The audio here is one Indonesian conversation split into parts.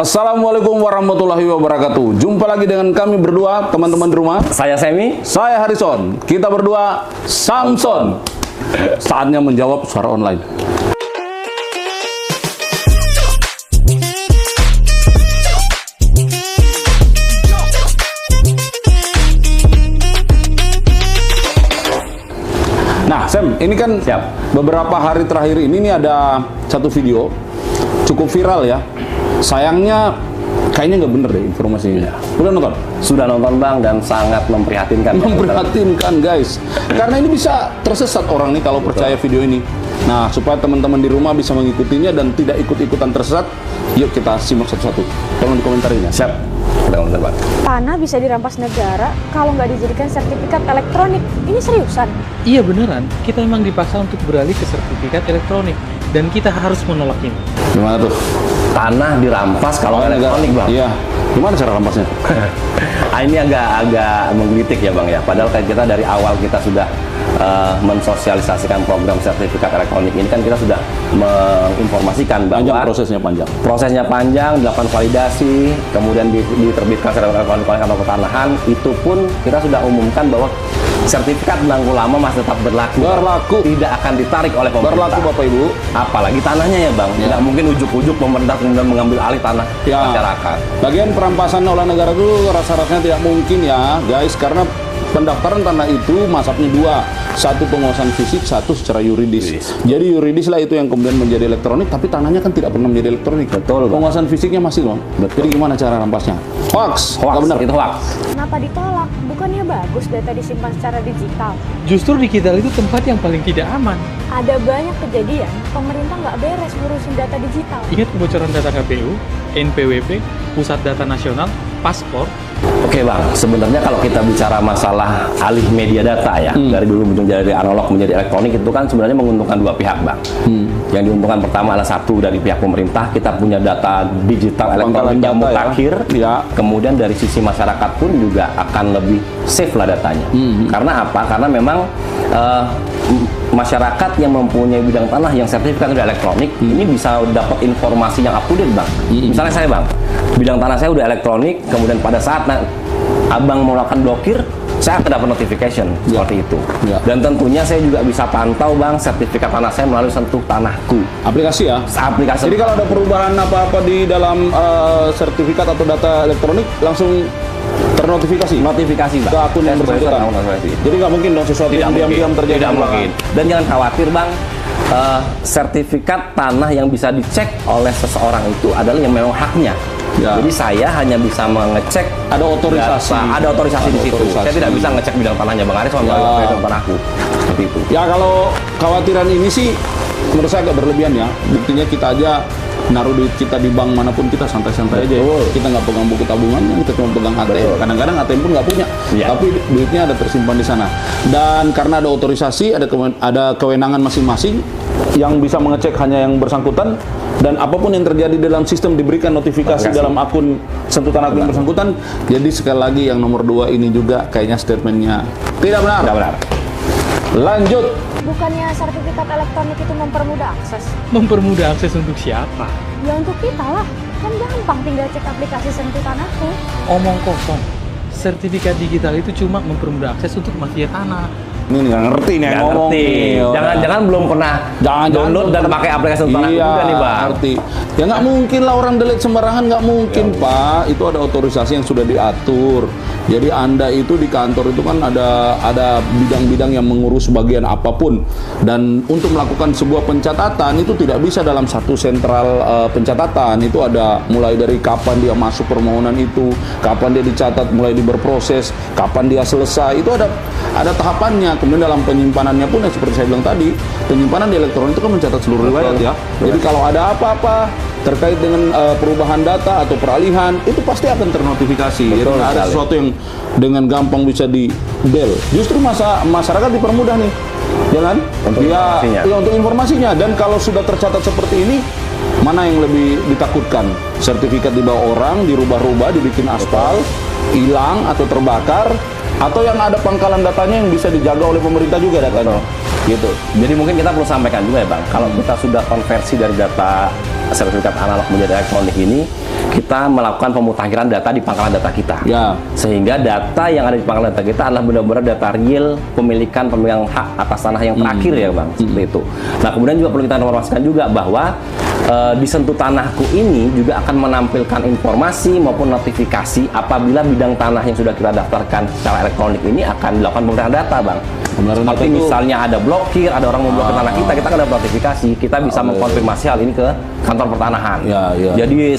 Assalamualaikum warahmatullahi wabarakatuh. Jumpa lagi dengan kami berdua, teman-teman di rumah. Saya Semi. Saya Harrison. Kita berdua Samson. Saatnya menjawab suara online. Nah, Sam, ini kan beberapa hari terakhir ini nih ada satu video cukup viral ya. Sayangnya kayaknya nggak bener deh informasinya. Udah nonton? Sudah nonton Bang, dan sangat memprihatinkan. Memprihatinkan guys. Karena ini bisa tersesat orang nih kalau percaya video ini. Nah, supaya teman-teman di rumah bisa mengikutinya dan tidak ikut-ikutan tersesat, yuk kita simak satu-satu. Tolong dikomentarin ya. Siap. Tanah bisa dirampas negara kalau nggak dijadikan sertifikat elektronik. Ini seriusan? Iya beneran, kita emang dipaksa untuk beralih ke sertifikat elektronik dan kita harus menolak ini. Gimana tuh? Tanah dirampas kalau elektronik Bang? Iya. Gimana cara rampasnya? Ini agak menggelitik ya Bang ya. Padahal kan kita dari awal kita sudah mensosialisasikan program sertifikat elektronik ini, kan kita sudah menginformasikan bahwa prosesnya panjang, dilakukan validasi, kemudian diterbitkan sertifikat elektronik oleh kantor pertanahan. Itu pun kita sudah umumkan bahwa sertifikat penangguh lama masih tetap berlaku, tidak akan ditarik oleh pemerintah. Berlaku Bapak Ibu. Apalagi tanahnya ya Bang, tidak mungkin ujuk-ujuk pemerintah kemudian mengambil alih tanah masyarakat. Bagian perampasan oleh negara itu rasa-rasanya tidak mungkin ya guys, karena pendaftaran tanah itu masaknya dua. Satu penguasaan fisik, satu secara yuridis. Jadi yuridis lah itu yang kemudian menjadi elektronik, tapi tanahnya kan tidak pernah menjadi elektronik. Betul. Penguasaan fisiknya masih loh. Jadi gimana cara rampasnya? Hoax. Benar, itu hoax. Kenapa ditolak? Bukannya bagus data disimpan secara digital? Justru digital itu tempat yang paling tidak aman. Ada banyak kejadian pemerintah nggak beres ngurusin data digital. Ingat kebocoran data KPU, NPWP, Pusat Data Nasional, paspor. Oke Bang, sebenarnya kalau kita bicara masalah alih media data ya, dari dulu dari analog menjadi elektronik, itu kan sebenarnya menguntungkan dua pihak Bang. Yang diuntungkan pertama adalah satu dari pihak pemerintah, kita punya data digital elektronik yang mutakhir, kemudian dari sisi masyarakat pun juga akan lebih safe lah datanya. Karena apa? Karena memang masyarakat yang mempunyai bidang tanah yang sertifikat udah elektronik, ini bisa dapat informasi yang up to date Bang. Misalnya saya Bang, bidang tanah saya udah elektronik, kemudian pada saat Abang mau melakukan blokir, saya akan dapat notification seperti itu. Dan tentunya saya juga bisa pantau Bang sertifikat tanah saya melalui Sentuh Tanahku. Aplikasi ya? Aplikasi. Jadi kalau ada perubahan apa-apa di dalam sertifikat atau data elektronik, langsung ternotifikasi? Notifikasi Bang. Ke akun yang bersangkutan? Jadi nggak mungkin dong sesuatu yang diam-diam terjadi? Tidak mungkin. Dan jangan khawatir Bang, sertifikat tanah yang bisa dicek oleh seseorang itu adalah yang memang haknya. Jadi saya hanya bisa mengecek, ada otorisasi, ada otorisasi di situ. Saya tidak bisa ngecek bidang tanahnya Bang Aris sama bidang tanahku. Seperti itu. Ya kalau khawatiran ini sih menurut saya agak berlebihan ya. Buktinya kita aja naruh duit kita di bank manapun kita santai-santai aja. Kita nggak pegang buku tabungan, kita cuma pegang ATM. Kadang-kadang ATM pun nggak punya, tapi duitnya ada tersimpan di sana. Dan karena ada otorisasi, ada kewenangan masing-masing yang bisa mengecek hanya yang bersangkutan, dan apapun yang terjadi dalam sistem diberikan notifikasi dalam akun Sentuh Tanahku yang bersangkutan. Jadi sekali lagi yang nomor 2 ini juga kayaknya statementnya tidak benar. Tidak benar. Lanjut. Bukannya sertifikat elektronik itu mempermudah akses? Mempermudah akses untuk siapa? Ya untuk kita lah. Kan gampang tinggal cek aplikasi Sentuh Tanahku. Omong kosong. Sertifikat digital itu cuma mempermudah akses untuk mafia tanah. Ini nggak ngerti nih yang ngomong. Jangan-jangan belum pernah download dan pakai aplikasi Sentuh Tanahku juga nih Bang. Ngerti. Ya nggak mungkin lah orang delete sembarangan, nggak mungkin Pak. Itu ada otorisasi yang sudah diatur. Jadi Anda itu di kantor itu kan ada bidang-bidang yang mengurus bagian apapun, dan untuk melakukan sebuah pencatatan itu tidak bisa dalam satu sentral pencatatan. Itu ada mulai dari kapan dia masuk permohonan itu, kapan dia dicatat, mulai berproses, kapan dia selesai. Itu ada tahapannya. Kemudian dalam penyimpanannya pun seperti saya bilang tadi, penyimpanan di elektronik itu kan mencatat seluruh riwayat ya. Jadi kalau ada apa-apa terkait dengan perubahan data atau peralihan, itu pasti akan ternotifikasi. Jadi ada sesuatu yang dengan gampang bisa di-bel. Justru masyarakat dipermudah nih, ya kan? Untuk informasinya. Dan kalau sudah tercatat seperti ini, mana yang lebih ditakutkan? Sertifikat dibawa orang, dirubah-rubah, dibikin aspal, hilang atau terbakar, atau yang ada pangkalan datanya yang bisa dijaga oleh pemerintah juga datanya. Gitu. Jadi mungkin kita perlu sampaikan juga ya Bang, kalau kita sudah konversi dari data sertifikat analog menjadi elektronik ini, kita melakukan pemutakhiran data di pangkalan data kita. Ya. Sehingga data yang ada di pangkalan data kita adalah benar-benar data real pemilikan pemegang hak atas tanah yang terakhir ya Bang, seperti itu. Nah kemudian juga perlu kita informasikan juga bahwa di Sentuh Tanahku ini juga akan menampilkan informasi maupun notifikasi apabila bidang tanah yang sudah kita daftarkan secara elektronik ini akan dilakukan pemeriksaan data Bang. Seperti misalnya ada blokir, ada orang memblokir tanah kita akan dapat notifikasi, kita bisa mengkonfirmasi hal ini ke kantor pertanahan. Jadi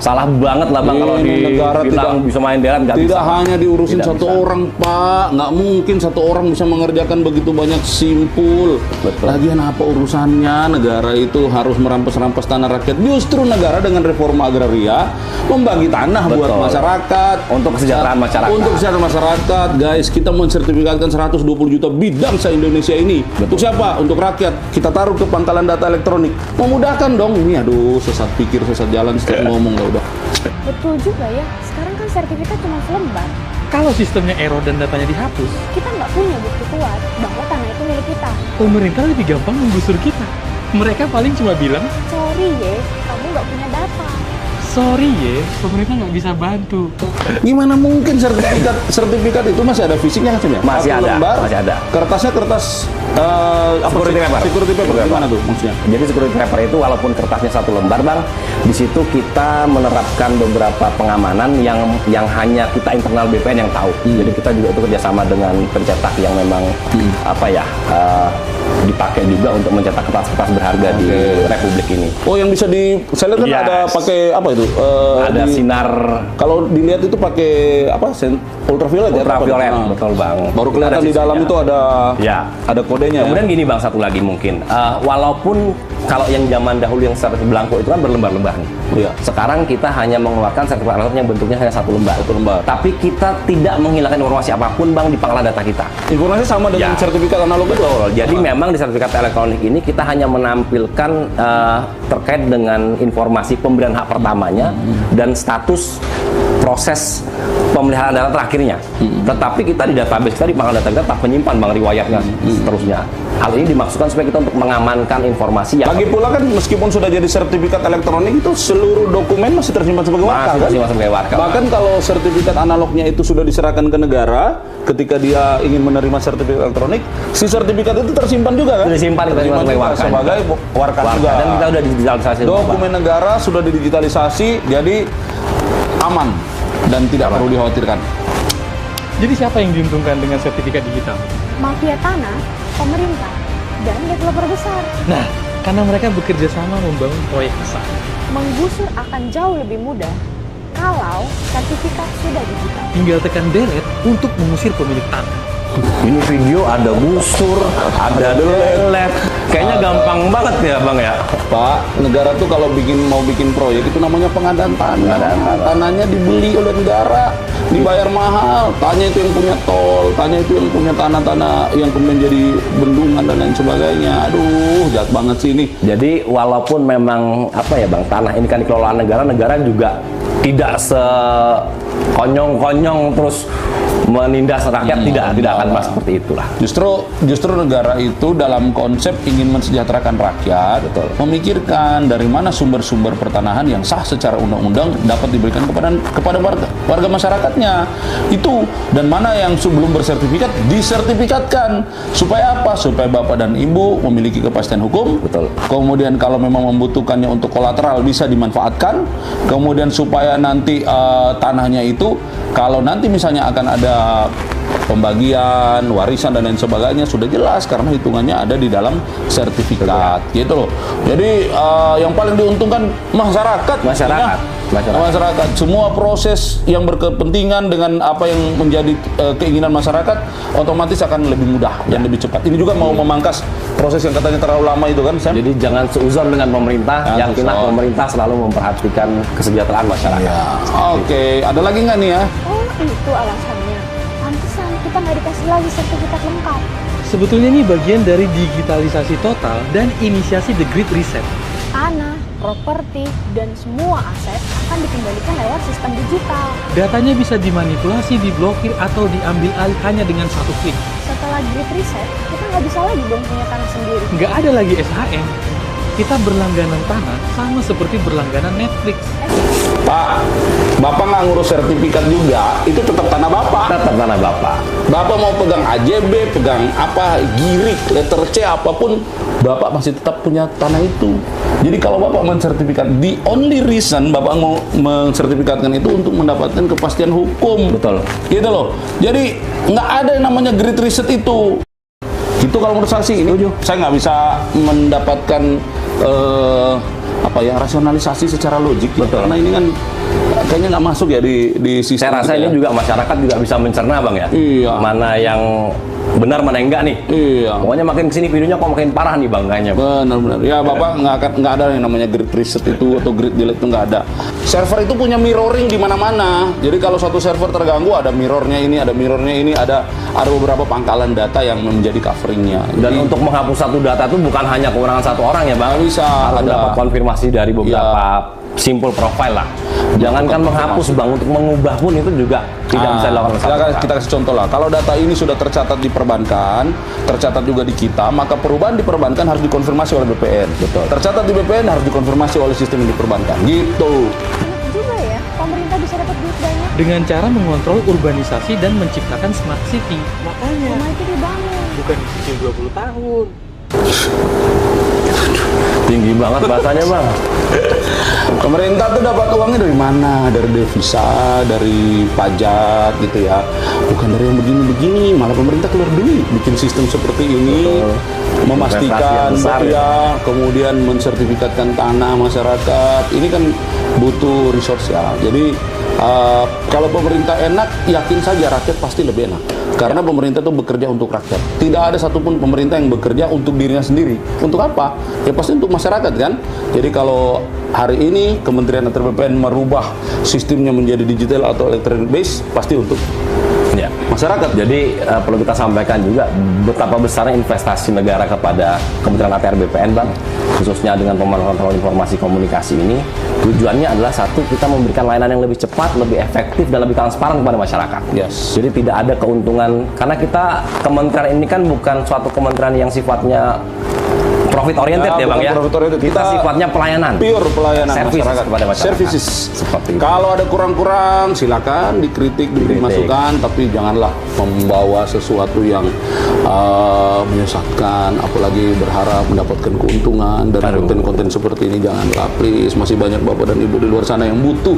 salah banget lah Bang kalau di negara tidak bisa main deret, nggak bisa. Tidak hanya diurusin Tidak satu bisa. orang Pak, nggak mungkin satu orang bisa mengerjakan begitu banyak simpul. Betul. Lagian apa urusannya negara itu harus merampas-rampas tanah rakyat? Justru negara dengan reforma agraria membagi tanah buat Betul. masyarakat, Untuk kesejahteraan masyarakat. Untuk kesejahteraan masyarakat, guys, kita mensertifikatkan 120 juta bidang se-Indonesia ini. Untuk siapa? Untuk rakyat. Kita taruh ke pangkalan data elektronik. Memudahkan dong. Ini aduh, sesat pikir, sesat jalan, setiap ngomong udah. Betul juga ya, sekarang kan sertifikat cuma selembar. Kalau sistemnya error dan datanya dihapus, Kita nggak punya bukti kuat bahwa tanah itu milik kita. pemerintah lebih gampang menggusur kita. Mereka paling cuma bilang, Sorry ye, kamu nggak punya data. sorry ya, pemerintah nggak bisa bantu. Gimana mungkin sertifikat itu masih ada fisiknya kan ya? Masih Satu ada, lembar, masih ada. Kertasnya kertas Security paper. Security paper gimana tuh maksudnya? Jadi security paper itu walaupun kertasnya satu lembar Bang, di situ kita menerapkan beberapa pengamanan yang hanya kita internal BPN yang tahu. Jadi kita juga itu kerjasama dengan pencetak yang memang dipakai juga untuk mencetak kertas-kertas berharga di Republik ini. Oh, yang bisa saya lihat kan Yes. ada pakai apa itu? Ada sinar Kalau dilihat itu pakai apa? Ultraviolet ya? ultraviolet, Nah, betul Bang. Baru kelihatan Ada di dalam sisinya. itu Ya. ada kodenya. Kemudian Ya? gini Bang, satu lagi mungkin, walaupun kalau yang zaman dahulu yang sertifikat belangko itu kan berlembar-lembar nih. Iya. Sekarang kita hanya mengeluarkan sertifikat elektronik yang bentuknya hanya satu lembar. Tapi kita tidak menghilangkan informasi apapun Bang di pangkalan data kita. Informasi sama dengan Ya. sertifikat analog itu. Betul. Jadi memang di sertifikat elektronik ini kita hanya menampilkan terkait dengan informasi pemberian hak pertamanya dan status proses pemeliharaan data terakhirnya. Tetapi kita di database kita di pangkalan data kita tetap menyimpan Bang riwayatnya seterusnya. Hal ini dimaksudkan supaya kita untuk mengamankan informasi yang Lagi pula kan meskipun sudah jadi sertifikat elektronik itu seluruh dokumen masih tersimpan sebagai warka kan? masih sebagai warka. Bahkan kalau sertifikat analognya itu sudah diserahkan ke negara, ketika dia ingin menerima sertifikat elektronik, si sertifikat itu tersimpan juga kan? Sudah disimpan, kita Tersimpan sebagai juga warka. sebagai warka juga. Dan kita udah digitalisasi. Dokumen negara sudah didigitalisasi, jadi aman dan tidak perlu dikhawatirkan. Jadi siapa yang diuntungkan dengan sertifikat digital? Mafia tanah, pemerintah, dan developer besar. Nah, karena mereka bekerja sama membangun proyek besar. Menggusur akan jauh lebih mudah kalau sertifikat sudah digital. Tinggal tekan delete untuk mengusir pemilik tanah. Ini video ada busur, ada delete. Kayaknya gampang banget ya Bang ya. Pak, negara tuh kalau mau bikin proyek itu namanya pengadaan tanah. Tanahnya dibeli oleh negara, dibayar mahal. Tanya itu yang punya tol, tanya itu yang punya tanah-tanah yang kemudian jadi bendungan dan lain sebagainya. Aduh, jahat banget sih ini. Jadi walaupun memang Bang, tanah ini kan dikelola negara, negara juga tidak sekonyong-konyong terus menindas rakyat, tidak akan mas seperti itulah. Justru negara itu dalam konsep ingin mensejahterakan rakyat, memikirkan dari mana sumber-sumber pertanahan yang sah secara undang-undang dapat diberikan kepada warga masyarakatnya. Itu, dan mana yang sebelum bersertifikat disertifikatkan. Supaya apa? Supaya Bapak dan Ibu memiliki kepastian hukum. Betul. Kemudian kalau memang membutuhkannya untuk kolateral bisa dimanfaatkan. Kemudian supaya nanti tanahnya itu kalau nanti misalnya akan ada pembagian, warisan dan lain sebagainya sudah jelas karena hitungannya ada di dalam sertifikat, gitu loh. Jadi yang paling diuntungkan masyarakat. Masyarakat. Semua proses yang berkepentingan dengan apa yang menjadi keinginan masyarakat otomatis akan lebih mudah dan lebih cepat. Ini juga mau memangkas proses yang katanya terlalu lama itu kan, Sam? Jadi jangan seuzon dengan pemerintah, yakinlah pemerintah selalu memperhatikan kesejahteraan masyarakat. Oke, ada lagi nggak nih ya? Oh, itu alasannya. Pantesan kita nggak dikasih lagi sertifikat lengkap. Sebetulnya ini bagian dari digitalisasi total dan inisiasi The Great Reset. Tanah, properti, dan semua aset akan dikembalikan lewat sistem digital. Datanya bisa dimanipulasi, diblokir, atau diambil alih hanya dengan satu klik. setelah grid reset, kita nggak bisa lagi dong punya tanah sendiri. Nggak ada lagi SHM. Kita berlangganan tanah sama seperti berlangganan Netflix. Pak, Bapak nggak ngurus sertifikat juga, itu tetap tanah Bapak. Tetap tanah Bapak. Bapak mau pegang AJB, pegang apa, girik, letter C, apapun, Bapak masih tetap punya tanah itu. Jadi kalau Bapak mensertifikat, the only reason Bapak mau mensertifikatkan itu untuk mendapatkan kepastian hukum. Betul. Gitu loh. Jadi nggak ada yang namanya grid reset itu. Itu kalau menurut saya sih, ini saya nggak bisa mendapatkan rasionalisasi secara logik. Betul. Karena ini kan kayaknya nggak masuk ya di sistem. Saya rasa kita ini ya. juga masyarakat juga bisa mencerna bang ya. Iya. Mana yang benar mana yang enggak nih. Iya. Pokoknya makin kesini videonya kok makin parah nih bang kayaknya. Benar-benar. Ya Bapak nggak ada yang namanya grid reset itu atau grid delete itu nggak ada. Server itu punya mirroring di mana-mana. Jadi kalau suatu server terganggu ada mirrornya ini, ada beberapa pangkalan data yang menjadi coveringnya. Dan untuk menghapus satu data itu bukan hanya kewenangan satu orang ya bang. Nggak bisa. Harus Ada. dapat konfirmasi dari beberapa simple profile lah. Jangankan menghapus bang, untuk mengubah pun itu juga tidak bisa dilakukan oleh satu orang. Kita kasih contoh lah. Kalau data ini sudah tercatat di perbankan, tercatat juga di kita, maka perubahan di perbankan harus dikonfirmasi oleh BPN. Betul. Tercatat di BPN harus dikonfirmasi oleh sistem di perbankan. Gitu. Enak juga ya, pemerintah bisa dapat duit banyak. Dengan cara mengontrol urbanisasi dan menciptakan smart city. Makanya Rumah itu dibangun. bukan dicicil 20 tahun. Tinggi banget bahasanya bang. Pemerintah tuh dapat uangnya dari mana? Dari devisa, dari pajak gitu ya. Bukan dari yang begini-begini, malah pemerintah keluar duit bikin sistem seperti ini. Betul. Memastikan Investasi yang besar, ya, kemudian mensertifikatkan tanah masyarakat. Ini kan butuh resource ya. Jadi kalau pemerintah enak, yakin saja rakyat pasti lebih enak. Karena pemerintah itu bekerja untuk rakyat. Tidak ada satupun pemerintah yang bekerja untuk dirinya sendiri. Untuk apa? Ya pasti untuk masyarakat kan. Jadi kalau hari ini Kementerian atau BPN merubah sistemnya menjadi digital atau electronic base, pasti untuk Ya. masyarakat. Jadi perlu kita sampaikan juga betapa besarnya investasi negara kepada Kementerian ATR BPN bang, khususnya dengan pemantauan informasi komunikasi ini. Tujuannya adalah satu, kita memberikan layanan yang lebih cepat, lebih efektif, dan lebih transparan kepada masyarakat. Yes. Jadi tidak ada keuntungan, karena kita kementerian ini kan bukan suatu kementerian yang sifatnya profit oriented ya bang bukan ya. profit oriented. Kita sifatnya pelayanan. Pure pelayanan Service masyarakat. kepada masyarakat. Services. Seperti itu. Kalau ada kurang-kurang, silakan dikritik, diberi masukan, tapi janganlah membawa sesuatu yang menyesatkan, apalagi berharap mendapatkan keuntungan dari Aduh. konten-konten seperti ini. Janganlah, please. Masih banyak bapak dan ibu di luar sana yang butuh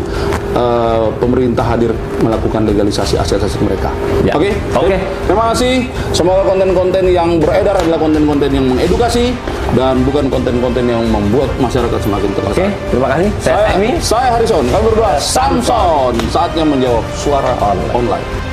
pemerintah hadir melakukan legalisasi aset-aset mereka. Ya. Oke? Oke. Terima kasih. Semoga konten-konten yang beredar adalah konten-konten yang mengedukasi dan bukan konten-konten yang membuat masyarakat semakin tersesat. Oke, terima kasih. Saya Amy. Saya Harrison. Kami berdua Samson. Saatnya menjawab suara online.